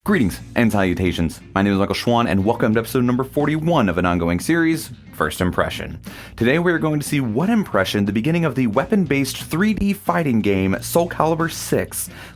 Greetings and salutations. My name is Schwahn and welcome to episode number 41 of an ongoing series, First Impression. Today we are going to see what impression the beginning of the weapon-based 3D fighting game SOULCALIBUR VI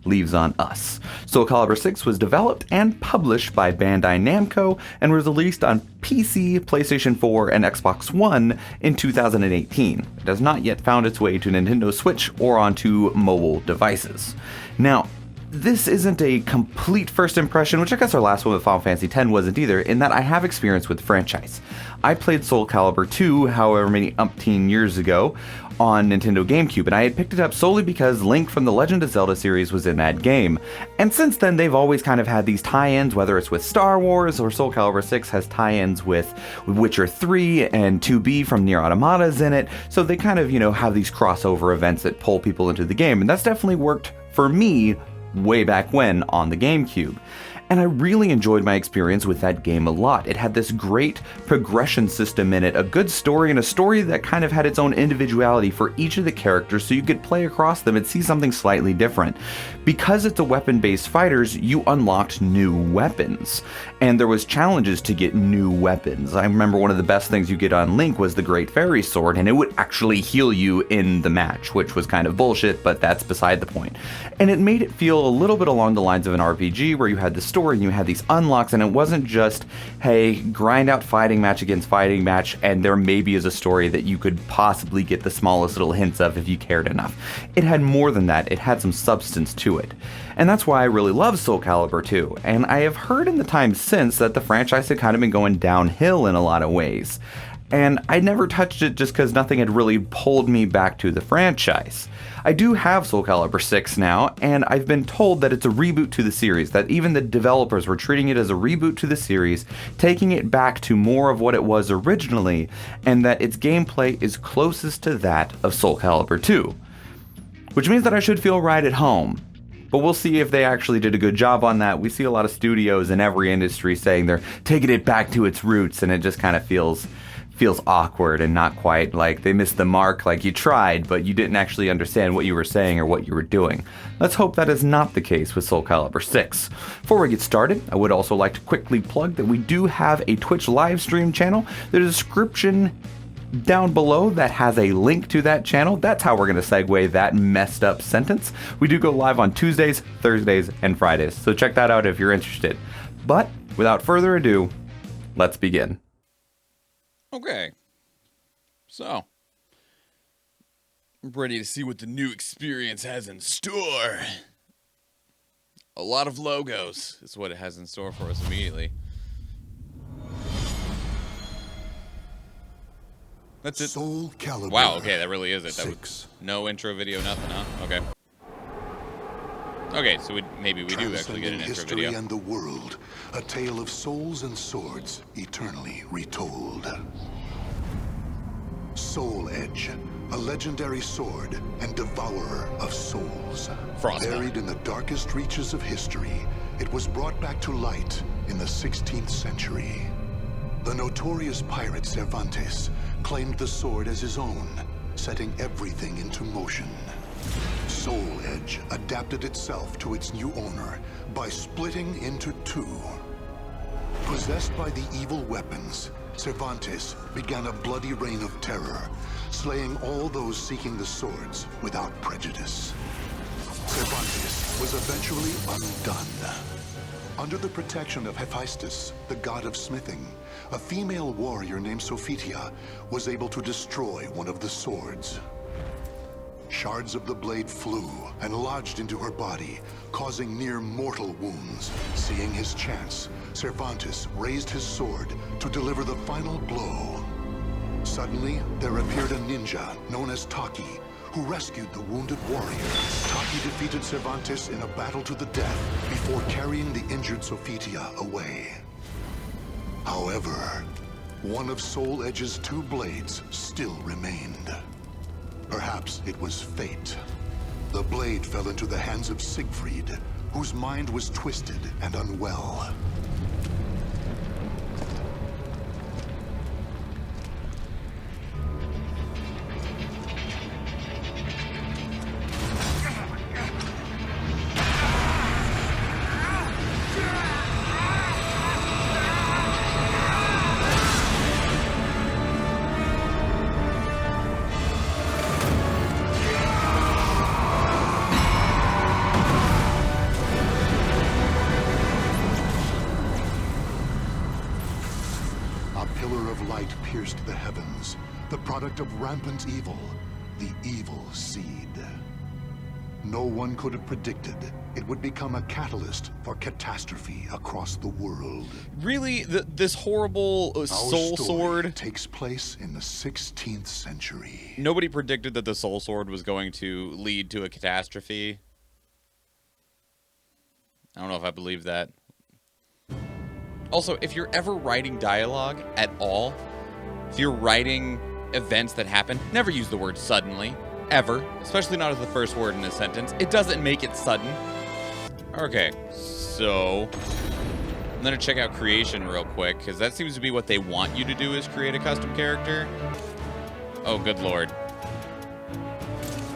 leaves on us. SOULCALIBUR VI was developed and published by Bandai Namco and was released on PC, PlayStation 4, and Xbox One in 2018. It has not yet found its way to Nintendo Switch or onto mobile devices. Now, this isn't a complete first impression, which I guess our last one with Final Fantasy X wasn't either, in that I have experience with the franchise. I played SOULCALIBUR II however many umpteen years ago on Nintendo GameCube, and I had picked it up solely because Link from the Legend of Zelda series was in that game. And since then, they've always kind of had these tie-ins, whether it's with Star Wars or SOULCALIBUR VI has tie-ins with Witcher 3 and 2B from Nier Automata's in it, so they kind of, have these crossover events that pull people into the game, and that's definitely worked for me way back when on the GameCube. And I really enjoyed my experience with that game a lot. It had this great progression system in it, a good story, and a story that kind of had its own individuality for each of the characters so you could play across them and see something slightly different. Because it's a weapon-based fighters, you unlocked new weapons. And there was challenges to get new weapons. I remember one of the best things you get on Link was the Great Fairy Sword, and it would actually heal you in the match, which was kind of bullshit, but that's beside the point. And it made it feel a little bit along the lines of an RPG where you had the story and you had these unlocks, and it wasn't just, hey, grind out fighting match against fighting match, and there maybe is a story that you could possibly get the smallest little hints of if you cared enough. It had more than that. It had some substance to it. And that's why I really love SOULCALIBUR II, and I have heard in the time since that the franchise had kind of been going downhill in a lot of ways. And I never touched it just because nothing had really pulled me back to the franchise. I do have SOULCALIBUR VI now, and I've been told that it's a reboot to the series, that even the developers were treating it as a reboot to the series, taking it back to more of what it was originally, and that its gameplay is closest to that of SOULCALIBUR II. Which means that I should feel right at home. But we'll see if they actually did a good job on that. We see a lot of studios in every industry saying they're taking it back to its roots, and it just kind of feels awkward and not quite like they missed the mark, like you tried, but you didn't actually understand what you were saying or what you were doing. Let's hope that is not the case with SOULCALIBUR VI. Before we get started, I would also like to quickly plug that we do have a Twitch live stream channel. There's a description down below that has a link to that channel. That's how we're going to segue that messed up sentence. We do go live on Tuesdays, Thursdays, and Fridays, so check that out if you're interested. But without further ado, let's begin. Okay, so I'm ready to see what the new experience has in store. A lot of logos is what it has in store for us immediately. That's it. SOULCALIBUR. Wow, okay, that really is it. That VI. was no intro video, nothing, huh? Okay. Okay, so maybe we do actually get an intro history video. and the world, a tale of souls and swords eternally retold. Soul Edge, a legendary sword and devourer of souls. Frostbite. Buried in the darkest reaches of history, it was brought back to light in the 16th century. The notorious pirate Cervantes claimed the sword as his own, setting everything into motion. Soul Edge adapted itself to its new owner by splitting into two. Possessed by the evil weapons, Cervantes began a bloody reign of terror, slaying all those seeking the swords without prejudice. Cervantes was eventually undone. Under the protection of Hephaestus, the god of smithing, a female warrior named Sophitia was able to destroy one of the swords. Shards of the blade flew and lodged into her body, causing near mortal wounds. Seeing his chance, Cervantes raised his sword to deliver the final blow. Suddenly, there appeared a ninja known as Taki, who rescued the wounded warrior. Taki defeated Cervantes in a battle to the death before carrying the injured Sophitia away. However, one of Soul Edge's two blades still remained. Perhaps it was fate. The blade fell into the hands of Siegfried, whose mind was twisted and unwell. A pillar of light pierced the heavens, the product of rampant evil, the evil seed. No one could have predicted it would become a catalyst for catastrophe across the world. Really? This horrible soul sword takes place in the 16th century. Nobody predicted that the soul sword was going to lead to a catastrophe. I don't know if I believe that. Also, if you're ever writing dialogue at all, if you're writing events that happen, never use the word suddenly. Ever. Especially not as the first word in a sentence. It doesn't make it sudden. Okay, so I'm gonna check out creation real quick, because that seems to be what they want you to do, is create a custom character. Oh, good lord.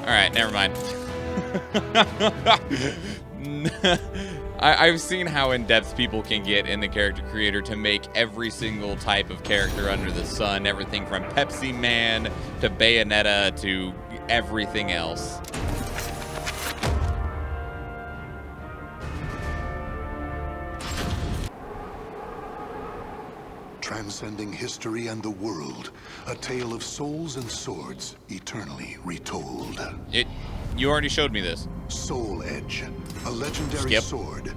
Alright, never mind. I've seen how in-depth people can get in the character creator to make every single type of character under the sun. Everything from Pepsi Man to Bayonetta to everything else. Transcending history and the world, a tale of souls and swords eternally retold. You already showed me this. Soul Edge, a legendary sword.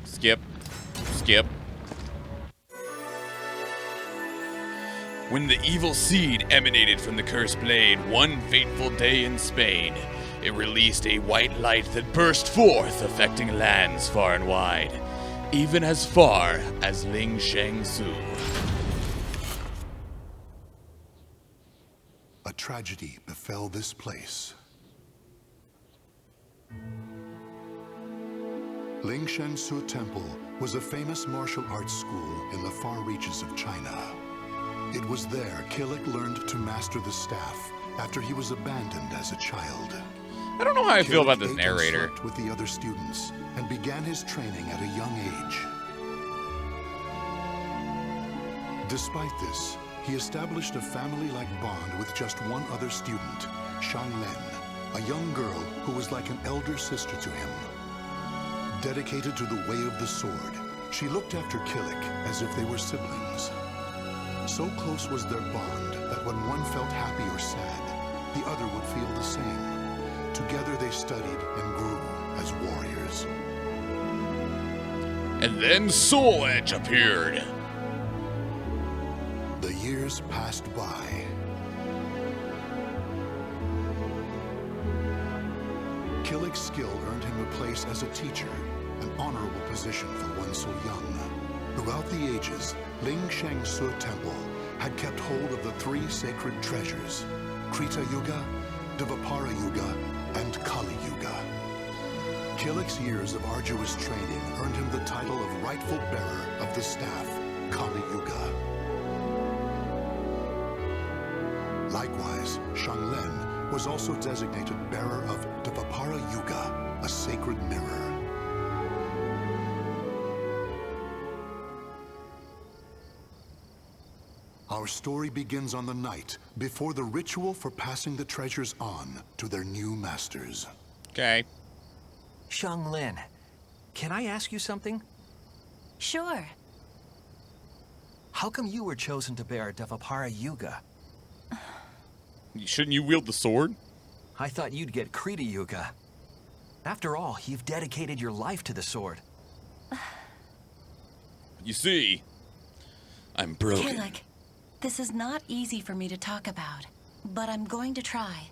Skip. When the evil seed emanated from the cursed blade one fateful day in Spain, it released a white light that burst forth, affecting lands far and wide, even as far as Ling Shang-Su. A tragedy befell this place. Ling Shang-Su Temple was a famous martial arts school in the far reaches of China. It was there Killick learned to master the staff after he was abandoned as a child. I don't know how I feel about this narrator. With the other students and began his training at a young age. Despite this, he established a family-like bond with just one other student, Shang Len, a young girl who was like an elder sister to him. Dedicated to the way of the sword, she looked after Killick as if they were siblings. So close was their bond that when one felt happy or sad, the other would feel the same. Together they studied and grew as warriors. And then Soul Edge appeared. The years passed by. Killick's skill earned him a place as a teacher, an honorable position for one so young. Throughout the ages, Ling Shang-Su Temple had kept hold of the three sacred treasures, Krita Yuga, Dvapara Yuga, and Kali Yuga. Killick's years of arduous training earned him the title of rightful bearer of the staff, Kali Yuga. Likewise, Shang Len was also designated bearer of Dvapara Yuga, a sacred mirror. Our story begins on the night before the ritual for passing the treasures on to their new masters. Okay. Shang Len, can I ask you something? Sure. How come you were chosen to bear Dvapara Yuga? Shouldn't you wield the sword? I thought you'd get Krita Yuga. After all, you've dedicated your life to the sword. You see, I'm broken. Killick, this is not easy for me to talk about, but I'm going to try.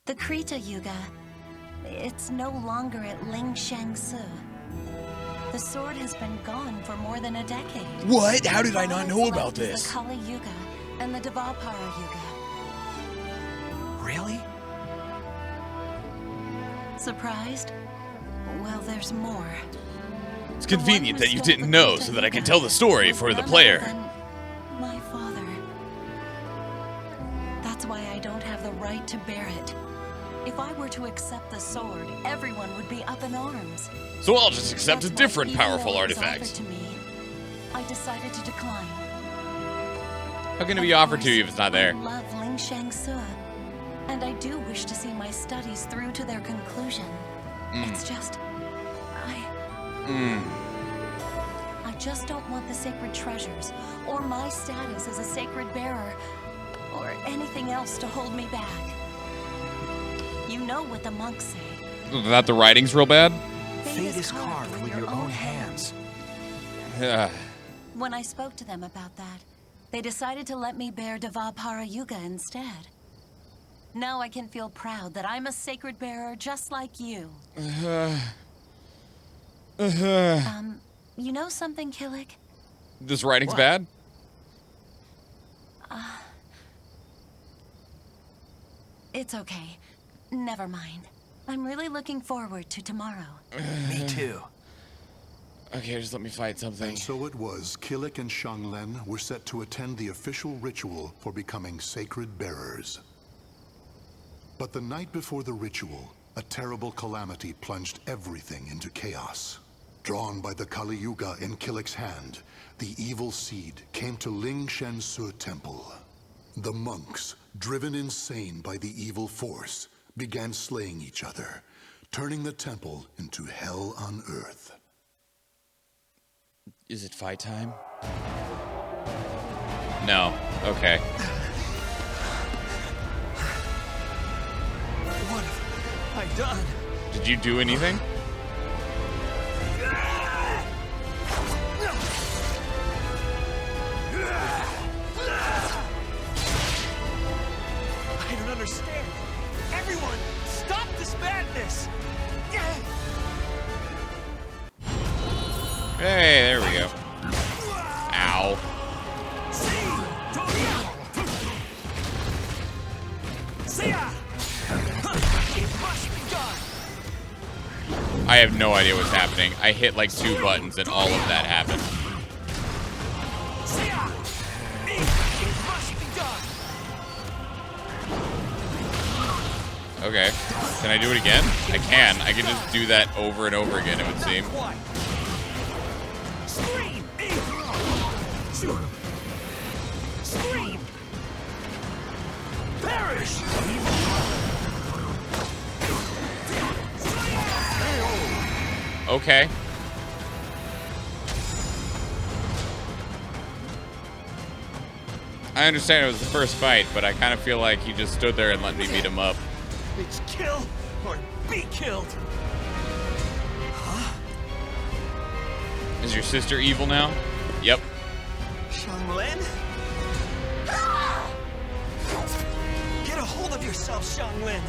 The Krita Yuga, it's no longer at Ling Shang-Su. The sword has been gone for more than a decade. What? How did I not know about The this? Kali Yuga and the Dvapara Yuga. Really? Surprised? Well, there's more. It's convenient that you didn't know so that I can tell the story for the player. My father. That's why I don't have the right to bear it. If I were to accept the sword, everyone would be up in arms. So I'll just accept a That's why, different even powerful though it was artifact. offered to me, I decided to decline. How can it be offered to you if it's not there? I love Ling Shang-Su, and I do wish to see my studies through to their conclusion. It's just, just don't want the sacred treasures, or my status as a sacred bearer, or anything else to hold me back. You know what the monks say. That the writing's real bad? Fate is carved with your own hands. When I spoke to them about that, they decided to let me bear Devapara Yuga instead. Now I can feel proud that I'm a sacred bearer just like you. You know something, Killick? This writing's bad? It's okay. Never mind. I'm really looking forward to tomorrow. Me too. Okay, just let me fight something. And so it was, Killick and Xianglen were set to attend the official ritual for becoming sacred bearers. But the night before the ritual, a terrible calamity plunged everything into chaos. Drawn by the Kali Yuga in Killick's hand, the evil seed came to Ling Shensu Temple. The monks, driven insane by the evil force, began slaying each other, turning the temple into hell on earth. Is it fight time? No. Okay. What have I done? Did you do anything? I don't understand. Everyone, stop this madness! Hey, there we go. Ow. I have no idea what's happening. I hit like 2 buttons and all of that happened. Okay. Can I do it again? I can. I can just do that over and over again, it would seem. Scream! Perish! Okay. I understand it was the first fight, but I kind of feel like he just stood there and let me beat him up. It's kill or be killed. Huh? Is your sister evil now? Yep. Xianglen? Get a hold of yourself, Xianglen.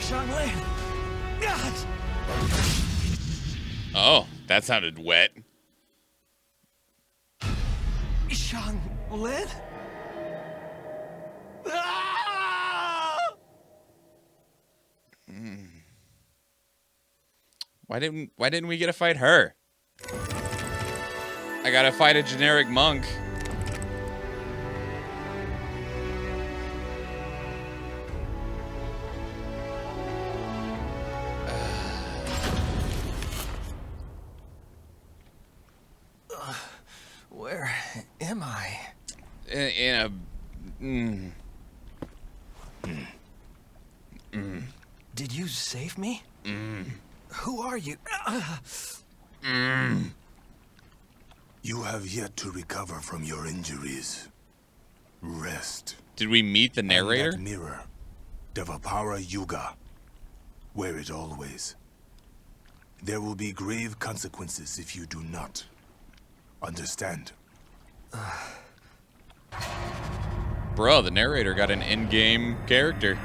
Xianglen. Oh, that sounded wet. Xianglen? Why didn't we get to fight her? I gotta fight a generic monk. Where am I? Did you save me? Who are you? You have yet to recover from your injuries. Rest. Did we meet the narrator? And that mirror, Devapara Yuga. Wear it always. There will be grave consequences if you do not. Understand? Bro, the narrator got an in-game character.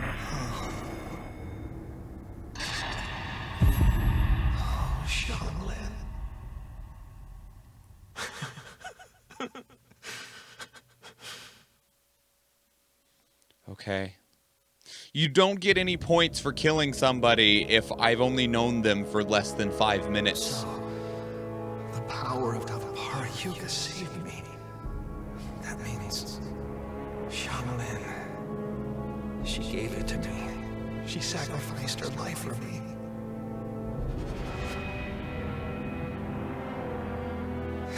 Xianglen. Okay. You don't get any points for killing somebody if I've only known them for less than 5 minutes. So, the power of Devapara Yuga saved me. That means Xianglen. She gave it to me. She sacrificed her life for me.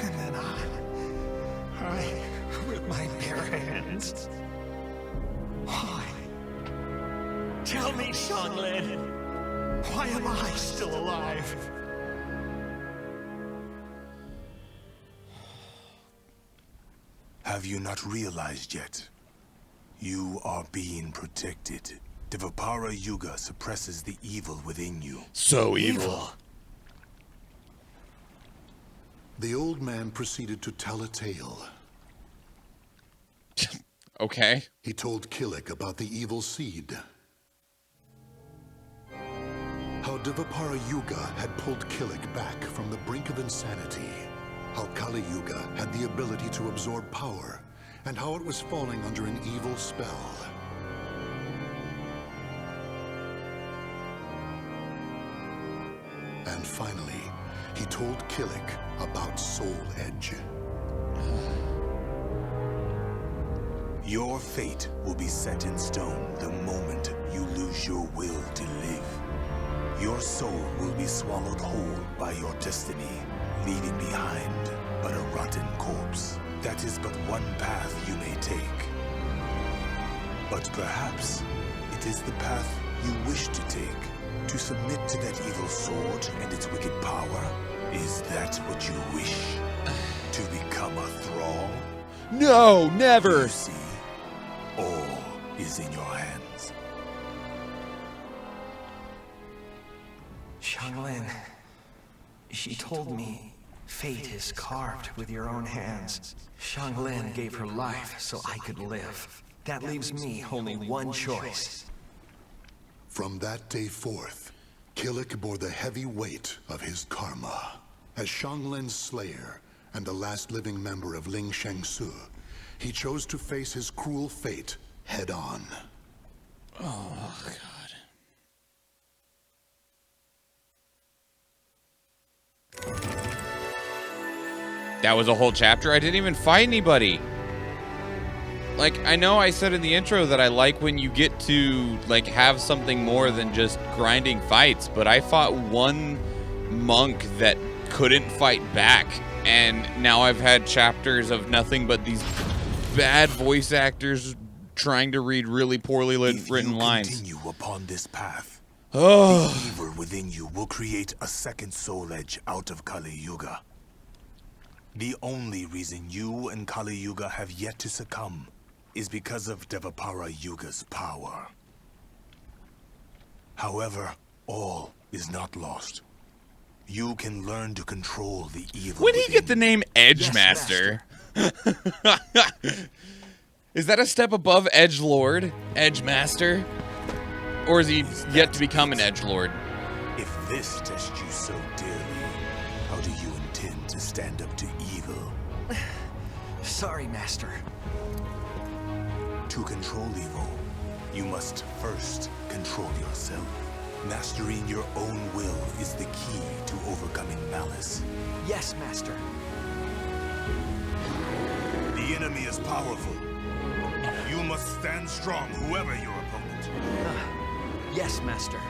And then I, with my bare hands. Why? Tell me, Xianglen. Why am I still alive? Have you not realized yet? You are being protected. Devapara Yuga suppresses the evil within you. So evil. The old man proceeded to tell a tale. Okay. He told Killik about the evil seed. How Devapara Yuga had pulled Killik back from the brink of insanity. How Kali Yuga had the ability to absorb power, and how it was falling under an evil spell. And finally, he told Killik about Soul Edge. Your fate will be set in stone the moment you lose your will to live. Your soul will be swallowed whole by your destiny, leaving behind but a rotten corpse. That is but one path you may take. But perhaps it is the path you wish to take. To submit to that evil sword and its wicked power. Is that what you wish? To become a thrall? No, never. You see, all is in your hands. Xianglin, she told me fate is carved with your own hands. Xianglin gave her life so I could live. That leaves me only one choice. From that day forth, Killik bore the heavy weight of his karma. As Xianglin's slayer and the last living member of Ling Shengsu, he chose to face his cruel fate head on. Oh, God. That was a whole chapter? I didn't even fight anybody. Like, I know I said in the intro that I like when you get to, like, have something more than just grinding fights, but I fought one monk that couldn't fight back, and now I've had chapters of nothing but these bad voice actors trying to read really poorly written lines. If you continue upon this path, Oh. the evil within you will create a second soul edge out of Kali Yuga. The only reason you and Kali Yuga have yet to succumb is because of Devapara Yuga's power. However, all is not lost. You can learn to control the evil. When did he get the within name Edgemaster? Is that a step above Edgelord? Edgemaster? Or is he yet to become an Edgelord? you. If this tests you so dearly, how do you intend to stand up to evil? Sorry, Master. To control evil, you must first control yourself. Mastering your own will is the key to overcoming malice. Yes, Master. The enemy is powerful. You must stand strong, whoever your opponent. Yes, Master.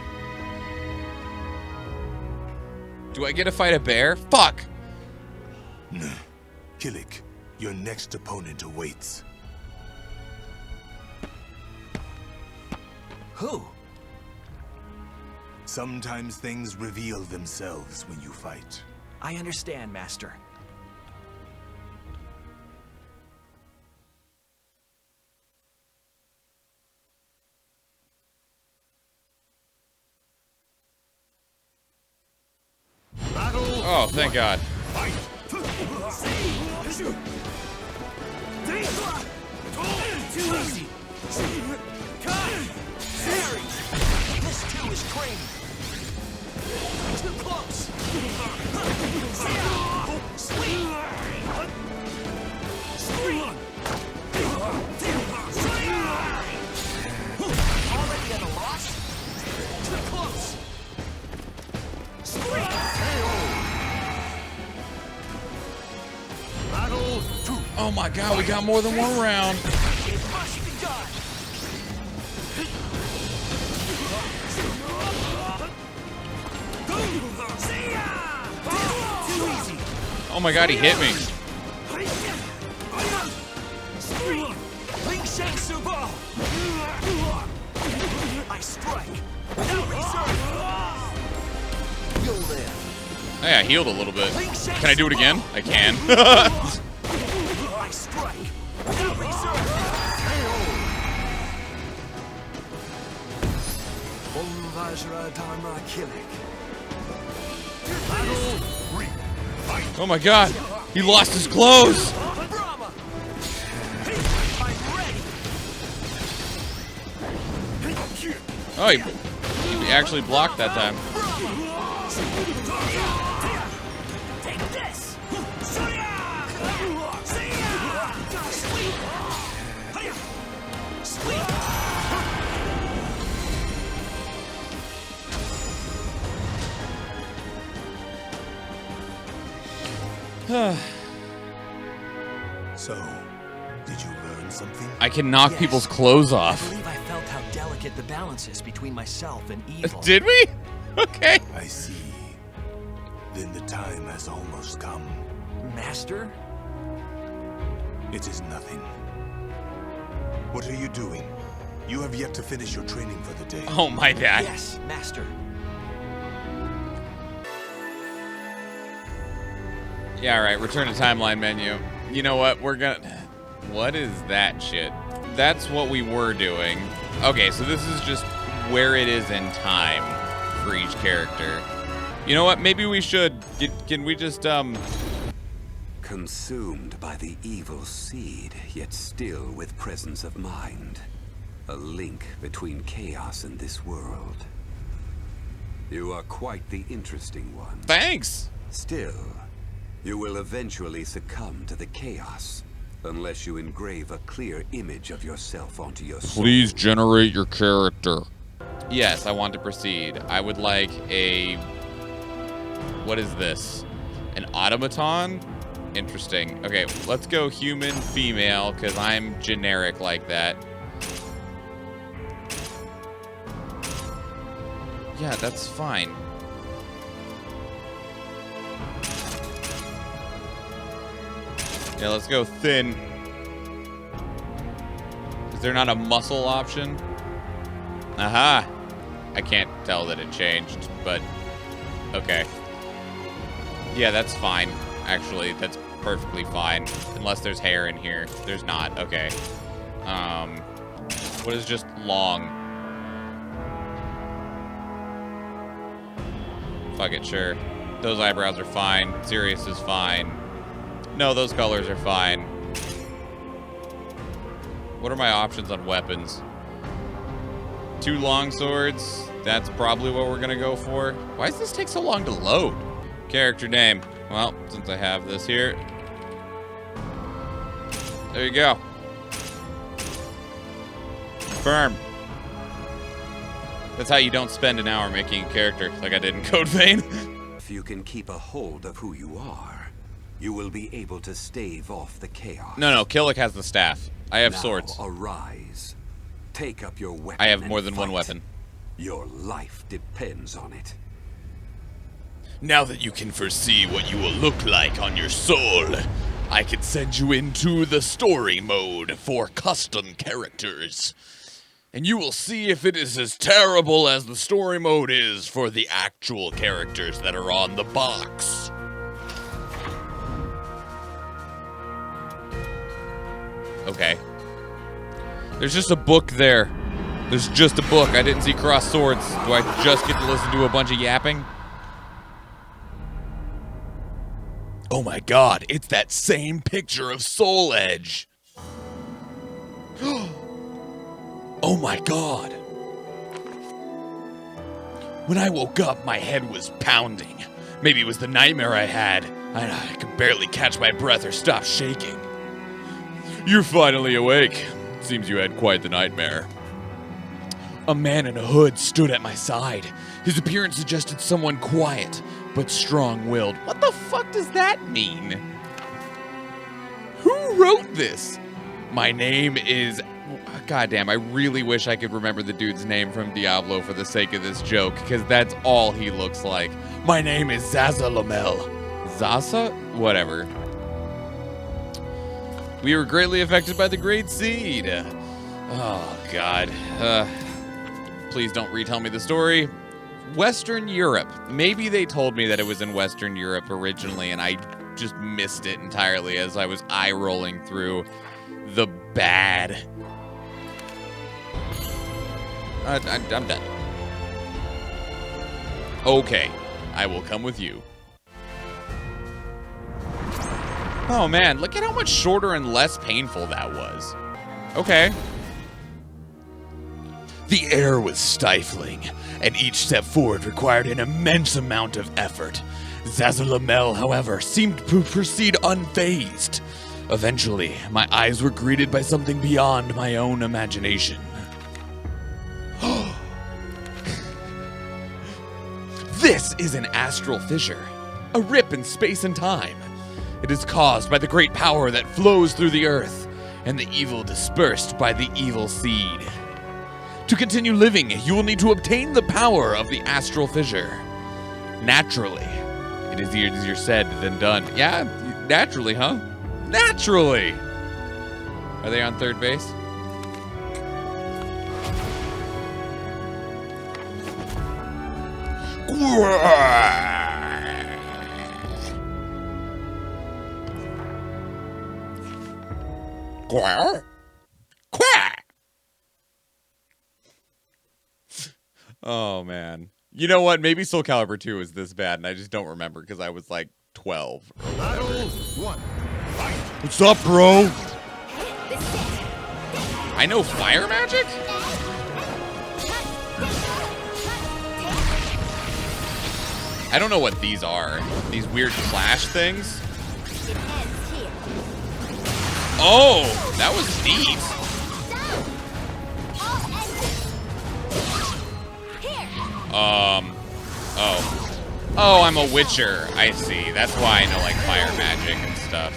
Do I get to fight a bear? Fuck! Killik, your next opponent awaits. Who? Sometimes things reveal themselves when you fight. I understand, Master. Oh, thank God. Too easy. This too is crazy. Too close. Already at a loss? Too close. Oh my God, we got more than one round. It must be done. Too easy. Oh my God, he hit me. Ling Shengsu Bo. I strike without reserve. Hey, I healed a little bit. Can I do it again? I can. Oh my god, he lost his clothes. Oh, he actually blocked that time. So, did you learn something? I can knock Yes. people's clothes I off. believe I felt how delicate the balance is between myself and evil. Did we? Okay. I see. Then the time has almost come. Master? It is nothing. What are you doing? You have yet to finish your training for the day. Oh, my bad. Yes, Master. Yeah, all right. Return to timeline menu. You know what? We're gonna... What is that shit? That's what we were doing. Okay, so this is just where it is in time for each character. You know what? Maybe we should... Can we just, Consumed by the evil seed, yet still with presence of mind. A link between chaos and this world. You are quite the interesting one. Thanks! Still, you will eventually succumb to the chaos, unless you engrave a clear image of yourself onto your soul. Please generate your character. Yes, I want to proceed. I would like a... What is this? An automaton? Interesting. Okay, let's go human, female, because I'm generic like that. Yeah, that's fine. Yeah, let's go thin. Is there not a muscle option? Aha! I can't tell that it changed, but okay. Yeah, that's fine. Actually, that's perfectly fine. Unless there's hair in here. There's not. Okay. What is just long? Fuck it, sure. Those eyebrows are fine. Sirius is fine. No, those colors are fine. What are my options on weapons? 2 long swords. That's probably what we're gonna go for. Why does this take so long to load? Character name. Well, since I have this here. There you go. Confirm. That's how you don't spend an hour making a character, like I did in Code Vein. If you can keep a hold of who you are, you will be able to stave off the chaos. No, Killick has the staff. I have Now swords. Arise. Take up your weapon. I have and more than one fight. weapon. Your life depends on it. Now that you can foresee what you will look like on your soul, I can send you into the story mode for custom characters. And you will see if it is as terrible as the story mode is for the actual characters that are on the box. Okay. There's just a book there. There's just a book. I didn't see crossed swords. Do I just get to listen to a bunch of yapping? Oh my god, it's that same picture of Soul Edge. Oh my god. When I woke up, my head was pounding. Maybe it was the nightmare I had. I could barely catch my breath or stop shaking. You're finally awake. Seems you had quite the nightmare. A man in a hood stood at my side. His appearance suggested someone quiet, but strong-willed. What the fuck does that mean? Who wrote this? My name is... Goddamn, I really wish I could remember the dude's name from Diablo for the sake of this joke, because that's all he looks like. My name is Zaza Lamel. Zaza? Whatever. We were greatly affected by the Great Seed. Oh, God. Please don't retell me the story. Western Europe. Maybe they told me that it was in Western Europe originally, and I just missed it entirely as I was eye-rolling through the bad. I'm done. Okay, I will come with you. Oh man, look at how much shorter and less painful that was. Okay. The air was stifling, and each step forward required an immense amount of effort. Zazalamel, however, seemed to proceed unfazed. Eventually, my eyes were greeted by something beyond my own imagination. This is an astral fissure, a rip in space and time. It is caused by the great power that flows through the earth, and the evil dispersed by the evil seed. To continue living, you will need to obtain the power of the astral fissure. Naturally. It is easier said than done. Yeah, naturally, huh? Naturally! Are they on third base? Oh, man. You know what? Maybe SOULCALIBUR 2 is this bad, and I just don't remember because I was like 12. Battle 1. Fight. What's up, bro? I know fire magic? I don't know what these are. These weird flash things? Oh, that was neat. Oh, I'm a witcher. I see. That's why I know, like, fire magic and stuff.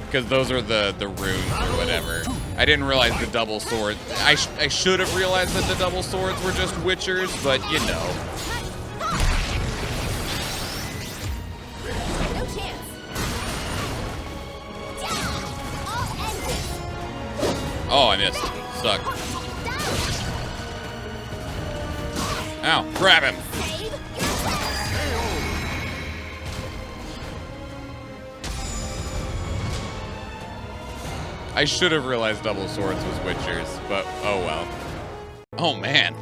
Because those are the runes or whatever. I didn't realize the double sword. I should have realized that the double swords were just witchers, but you know. Oh, I missed. Suck. Ow, grab him. I should have realized double swords was witchers, but oh well. Oh man.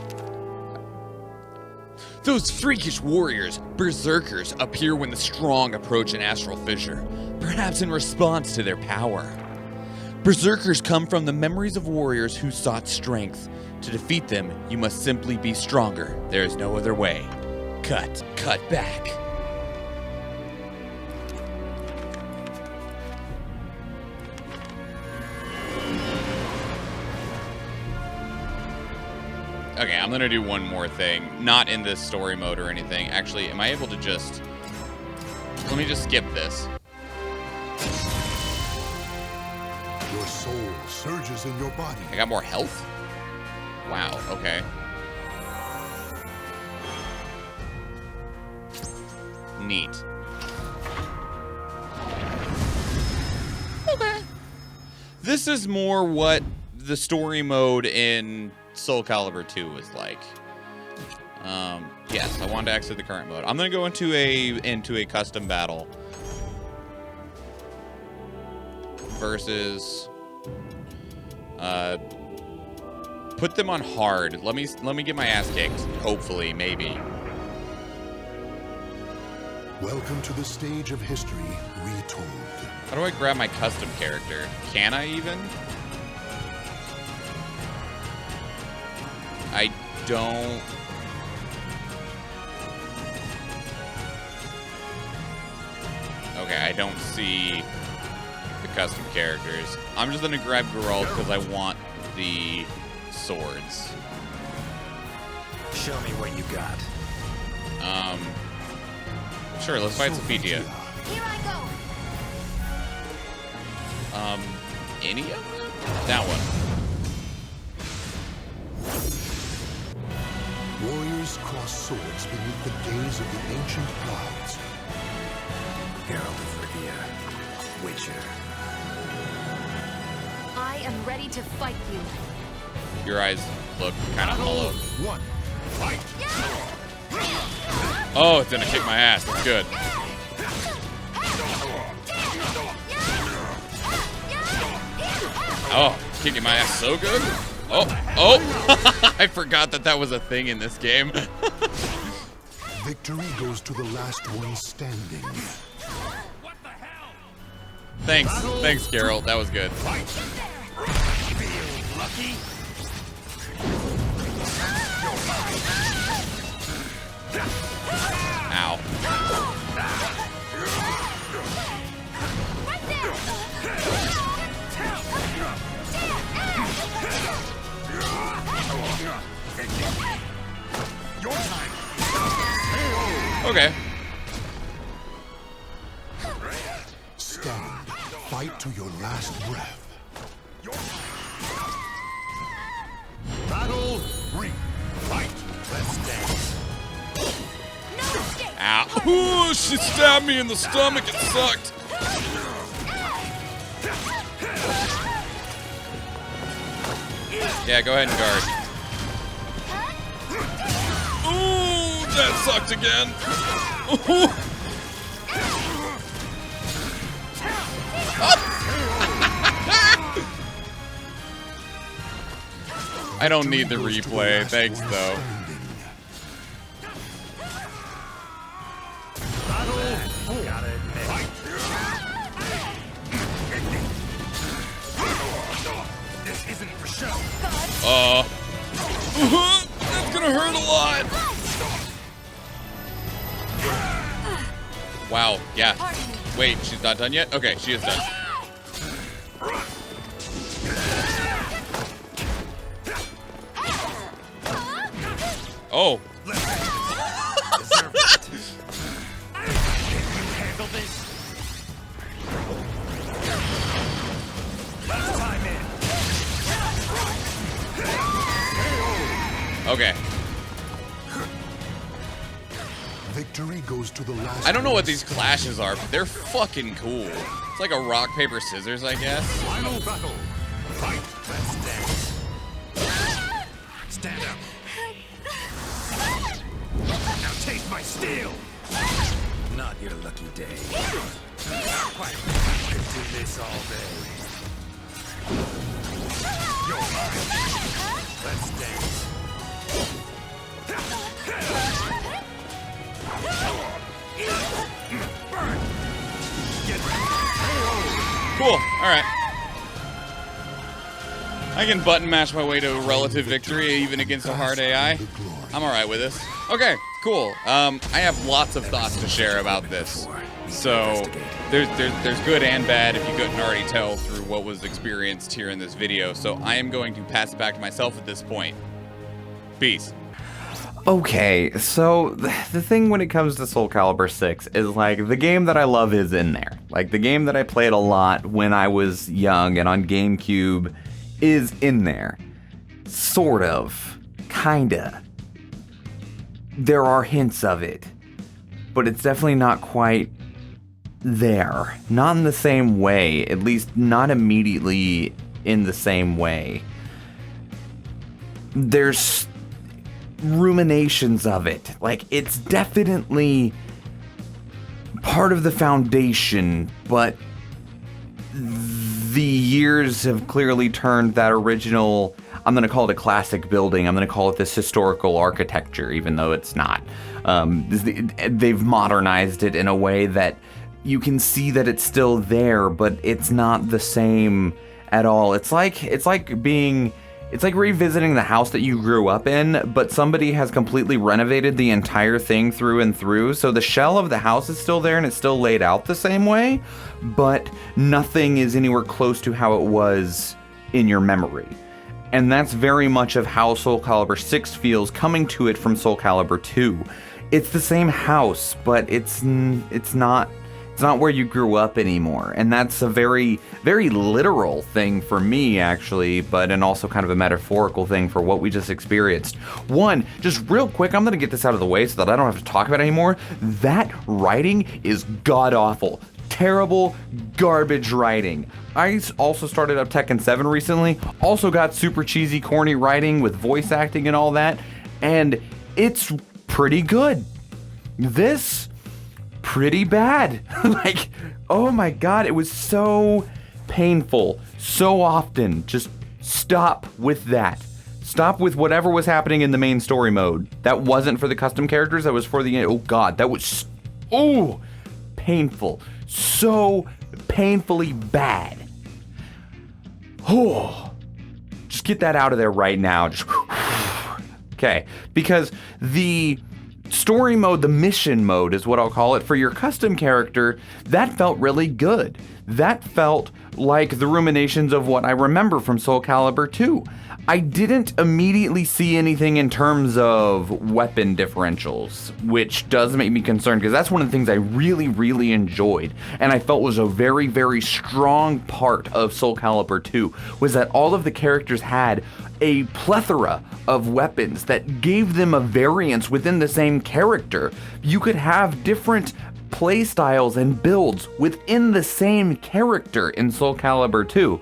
Those freakish warriors, berserkers, appear when the strong approach an astral fissure, perhaps in response to their power. Berserkers come from the memories of warriors who sought strength. To defeat them, you must simply be stronger. There is no other way. Cut back. Okay, I'm gonna do one more thing. Not in this story mode or anything. Actually, am I able to just... Let me just skip this. Your soul surges in your body. I got more health? Wow, okay. Neat. Okay. This is more what the story mode in SOULCALIBUR 2 was like. Yes, I wanted to exit the current mode. I'm gonna go into a custom battle versus put them on hard. Let me get my ass kicked. Hopefully, maybe. Welcome to the stage of history retold. How do I grab my custom character? Can I even? I don't... Okay, I don't see the custom characters. I'm just gonna grab Geralt because I want the swords. Show me what you got. Sure, let's fight Sophia. Here I go. Any of them? That one. Warriors cross swords beneath the gaze of the ancient gods. Geralt of Rivia, Witcher. I am ready to fight you. Your eyes look kind of hollow. One, fight. Oh, it's gonna kick my ass. That's good. Oh, kicking my ass so good. Oh. I forgot that that was a thing in this game. Victory goes to the last one standing. Thanks, Carol. That was good. Ow. Okay. Stand. Fight to your last breath. Battle 3. Fight. Let's dance. Ow. Ooh, she stabbed me in the stomach. It sucked. Yeah, go ahead and guard. Ooh, that sucked again. Ooh. I don't need the replay. Thanks, though. This isn't for show. That's gonna hurt a lot. Wow, yeah. Wait, she's not done yet? Okay, she is done. Oh. Handle this. Last time in. Okay. Victory goes to the last. I don't know what these clashes are, but they're fucking cool. It's like a rock, paper, scissors, I guess. Final battle. Fight. Let's dance. Stand up. Now taste my steel. Not your lucky day. Quiet. I could do this all day. You're mine. Let's dance. Burn. Get ready. Cool. All right. I can button mash my way to a relative victory even against a hard AI. I'm all right with this. Okay, cool. I have lots of thoughts to share about this. So there's good and bad if you couldn't already tell through what was experienced here in this video. So I am going to pass it back to myself at this point. Peace. Okay, so the thing when it comes to SOULCALIBUR VI is like the game that I love is in there. Like the game that I played a lot when I was young and on GameCube is in there. Sort of. Kinda. There are hints of it. But it's definitely not quite there. Not in the same way. At least not immediately in the same way. There's ruminations of it. Like, it's definitely part of the foundation, but the years have clearly turned that original, I'm going to call it a classic building, I'm going to call it this historical architecture, even though it's not. They've modernized it in a way that you can see that it's still there, but it's not the same at all. It's like revisiting the house that you grew up in, but somebody has completely renovated the entire thing through and through. So the shell of the house is still there and it's still laid out the same way, but nothing is anywhere close to how it was in your memory. And that's very much of how SOULCALIBUR VI feels coming to it from SOULCALIBUR II. It's the same house, but it's not where you grew up anymore. And that's a very, very literal thing for me, actually, but and also kind of a metaphorical thing for what we just experienced. One, just real quick, I'm gonna get this out of the way so that I don't have to talk about it anymore. That writing is god-awful. Terrible, garbage writing. I also started up Tekken 7 recently, also got super cheesy, corny writing with voice acting and all that, and it's pretty good. This, pretty bad. Like, oh my god, it was so painful so often. Just stop with that. Stop with whatever was happening in the main story mode. That wasn't for the custom characters, that was for the, oh god, that was, oh, painful. So painfully bad. Oh, just get that out of there right now. Just, okay, because the story mode, the mission mode is what I'll call it, for your custom character, that felt really good. That felt like the ruminations of what I remember from SOULCALIBUR 2. I didn't immediately see anything in terms of weapon differentials, which does make me concerned, because that's one of the things I really, really enjoyed, and I felt was a very, very strong part of SOULCALIBUR 2, was that all of the characters had a plethora of weapons that gave them a variance within the same character. You could have different playstyles and builds within the same character in SOULCALIBUR 2.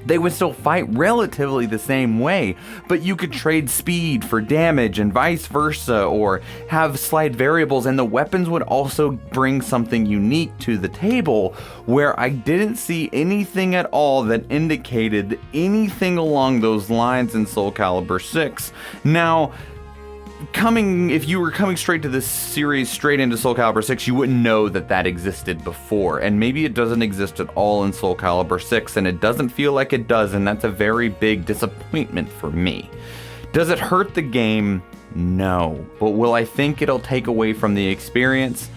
They would still fight relatively the same way, but you could trade speed for damage and vice versa, or have slight variables, and the weapons would also bring something unique to the table, where I didn't see anything at all that indicated anything along those lines in SOULCALIBUR 6. Now, if you were coming straight to this series, straight into SOULCALIBUR 6, you wouldn't know that that existed before, and maybe it doesn't exist at all in SOULCALIBUR 6, and it doesn't feel like it does, and that's a very big disappointment for me. Does it hurt the game? No. But will I think it'll take away from the experience?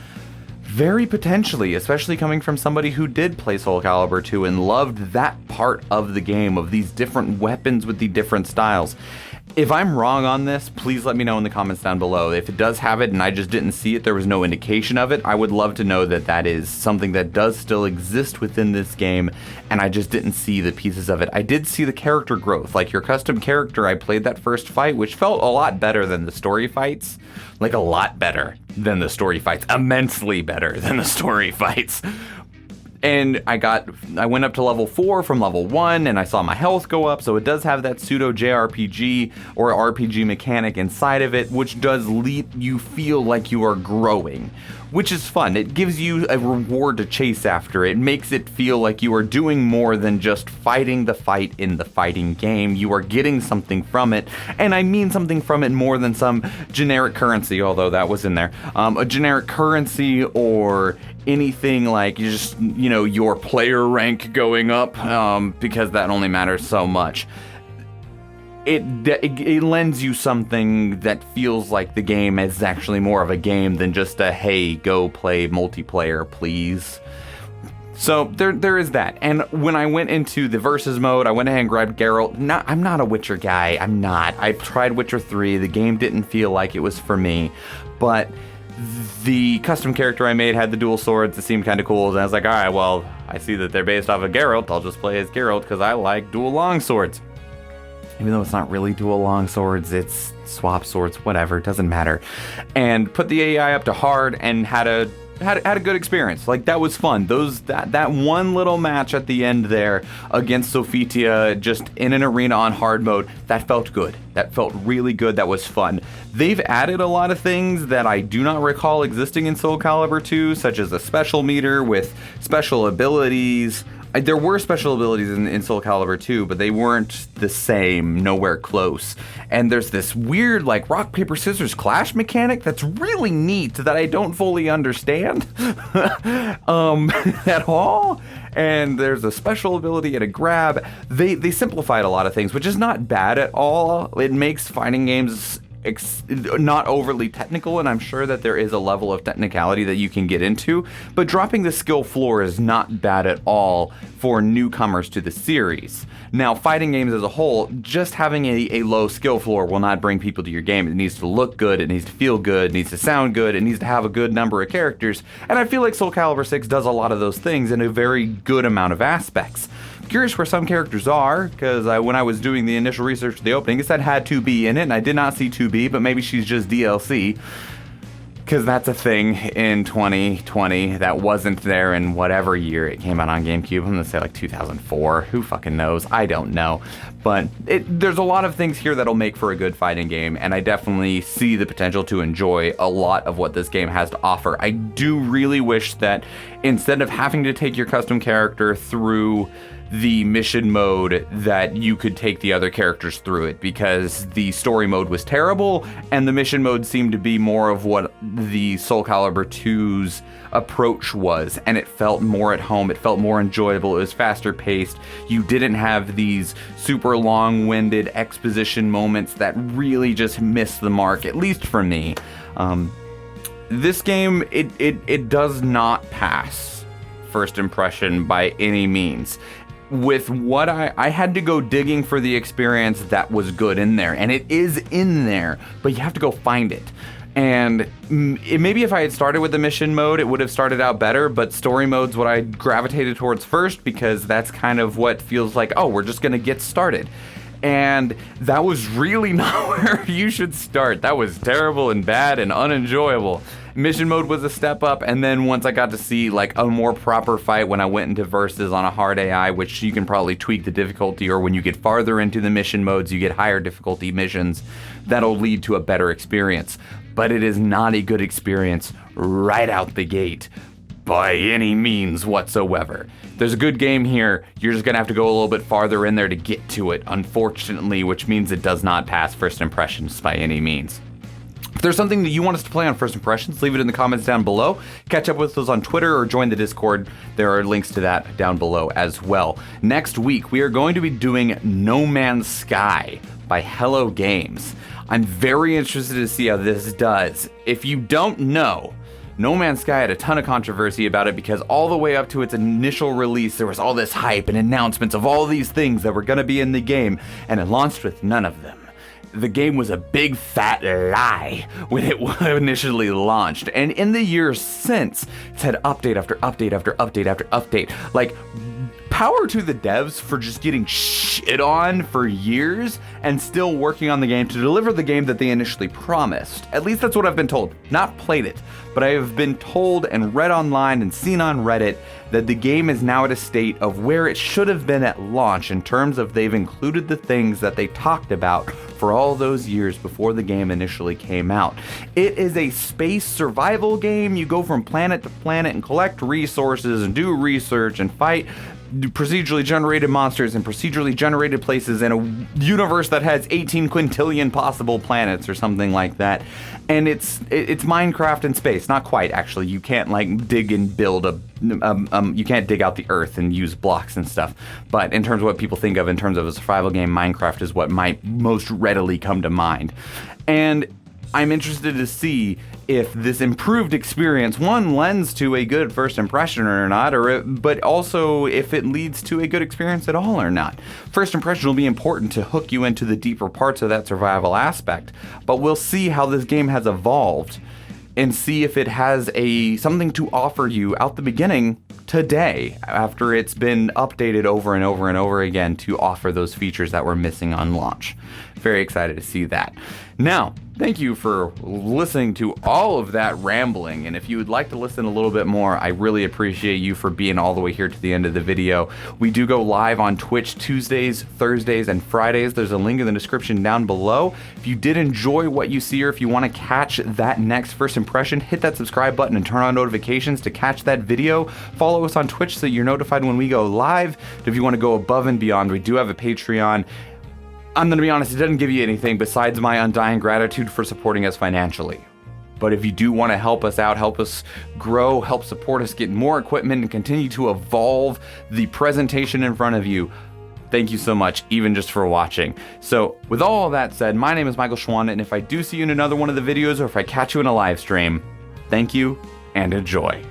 Very potentially, especially coming from somebody who did play SOULCALIBUR 2 and loved that part of the game, of these different weapons with the different styles. If I'm wrong on this, please let me know in the comments down below. If it does have it and I just didn't see it, there was no indication of it, I would love to know that that is something that does still exist within this game, and I just didn't see the pieces of it. I did see the character growth. Like your custom character, I played that first fight, which felt a lot better than the story fights. Like a lot better than the story fights. Immensely better than the story fights. And I went up to level 4 from level 1, and I saw my health go up, so it does have that pseudo JRPG or RPG mechanic inside of it, which does let you feel like you are growing, which is fun. It gives you a reward to chase after. It makes it feel like you are doing more than just fighting the fight in the fighting game. You are getting something from it, and I mean something from it more than some generic currency, although that was in there. A generic currency or anything like just, your player rank going up, because that only matters so much. It lends you something that feels like the game is actually more of a game than just a, hey, go play multiplayer, please. So there is that. And when I went into the versus mode, I went ahead and grabbed Geralt. I'm not a Witcher guy. I'm not. I tried Witcher 3. The game didn't feel like it was for me. But the custom character I made had the dual swords. It seemed kind of cool. And I was like, all right, well, I see that they're based off of Geralt. I'll just play as Geralt because I like dual longswords. Even though it's not really dual longswords, it's swap swords, whatever, it doesn't matter. And put the AI up to hard and had a good experience. Like, that was fun. That one little match at the end there against Sophitia, just in an arena on hard mode, that felt good. That felt really good. That was fun. They've added a lot of things that I do not recall existing in SOULCALIBUR 2, such as a special meter with special abilities. There were special abilities in SOULCALIBUR 2, but they weren't the same, nowhere close. And there's this weird, like, rock, paper, scissors clash mechanic that's really neat that I don't fully understand at all. And there's a special ability and a grab. They simplified a lot of things, which is not bad at all. It makes fighting games not overly technical, and I'm sure that there is a level of technicality that you can get into, but dropping the skill floor is not bad at all for newcomers to the series. Now, fighting games as a whole, just having a low skill floor will not bring people to your game. It needs to look good, it needs to feel good, it needs to sound good, it needs to have a good number of characters, and I feel like SOULCALIBUR 6 does a lot of those things in a very good amount of aspects. Curious where some characters are, because when I was doing the initial research for the opening, it said had 2B in it, and I did not see 2B, but maybe she's just DLC. because that's a thing in 2020 that wasn't there in whatever year it came out on GameCube. I'm gonna say like 2004. Who fucking knows? I don't know. But there's a lot of things here that'll make for a good fighting game, and I definitely see the potential to enjoy a lot of what this game has to offer. I do really wish that instead of having to take your custom character through the mission mode, that you could take the other characters through it, because the story mode was terrible and the mission mode seemed to be more of what the SOULCALIBUR II's approach was, and it felt more at home, it felt more enjoyable, it was faster paced. You didn't have these super long-winded exposition moments that really just missed the mark, at least for me. This game, it does not pass first impression by any means. With what I had to go digging for the experience that was good in there, and it is in there, but you have to go find it. And maybe if I had started with the mission mode, it would have started out better, but story mode's what I gravitated towards first, because that's kind of what feels like, oh, we're just gonna get started. And that was really not where you should start. That was terrible and bad and unenjoyable. Mission mode was a step up, and then once I got to see like a more proper fight when I went into versus on a hard AI, which you can probably tweak the difficulty, or when you get farther into the mission modes, you get higher difficulty missions, that'll lead to a better experience. But it is not a good experience right out the gate by any means whatsoever. There's a good game here, you're just gonna have to go a little bit farther in there to get to it, unfortunately, which means it does not pass first impressions by any means. If there's something that you want us to play on First Impressions, leave it in the comments down below. Catch up with us on Twitter or join the Discord. There are links to that down below as well. Next week, we are going to be doing No Man's Sky by Hello Games. I'm very interested to see how this does. If you don't know, No Man's Sky had a ton of controversy about it because all the way up to its initial release, there was all this hype and announcements of all these things that were going to be in the game, and it launched with none of them. The game was a big fat lie when it initially launched, and in the years since, it's had update after update after update after update. Like, power to the devs for just getting shit on for years and still working on the game to deliver the game that they initially promised. At least that's what I've been told. Not played it, but I have been told and read online and seen on Reddit that the game is now at a state of where it should have been at launch in terms of they've included the things that they talked about for all those years before the game initially came out. It is a space survival game. You go from planet to planet and collect resources and do research and fight procedurally generated monsters and procedurally generated places in a universe that has 18 quintillion possible planets or something like that. And it's Minecraft in space. Not quite, actually. You can't like dig and build you can't dig out the earth and use blocks and stuff. But in terms of what people think of in terms of a survival game, Minecraft is what might most readily come to mind. And I'm interested to see if this improved experience, one, lends to a good first impression or not, but also if it leads to a good experience at all or not. First impression will be important to hook you into the deeper parts of that survival aspect, but we'll see how this game has evolved and see if it has something to offer you out the beginning today, after it's been updated over and over and over again to offer those features that were missing on launch. Very excited to see that. Now, thank you for listening to all of that rambling, and if you would like to listen a little bit more, I really appreciate you for being all the way here to the end of the video. We do go live on Twitch Tuesdays, Thursdays, and Fridays. There's a link in the description down below. If you did enjoy what you see, or if you want to catch that next first impression, hit that subscribe button and turn on notifications to catch that video. Follow us on Twitch so that you're notified when we go live. If you want to go above and beyond, we do have a Patreon. I'm going to be honest, it doesn't give you anything besides my undying gratitude for supporting us financially. But if you do want to help us out, help us grow, help support us get more equipment and continue to evolve the presentation in front of you, thank you so much, even just for watching. So with all of that said, my name is Michael Schwahn, and if I do see you in another one of the videos, or if I catch you in a live stream, thank you and enjoy.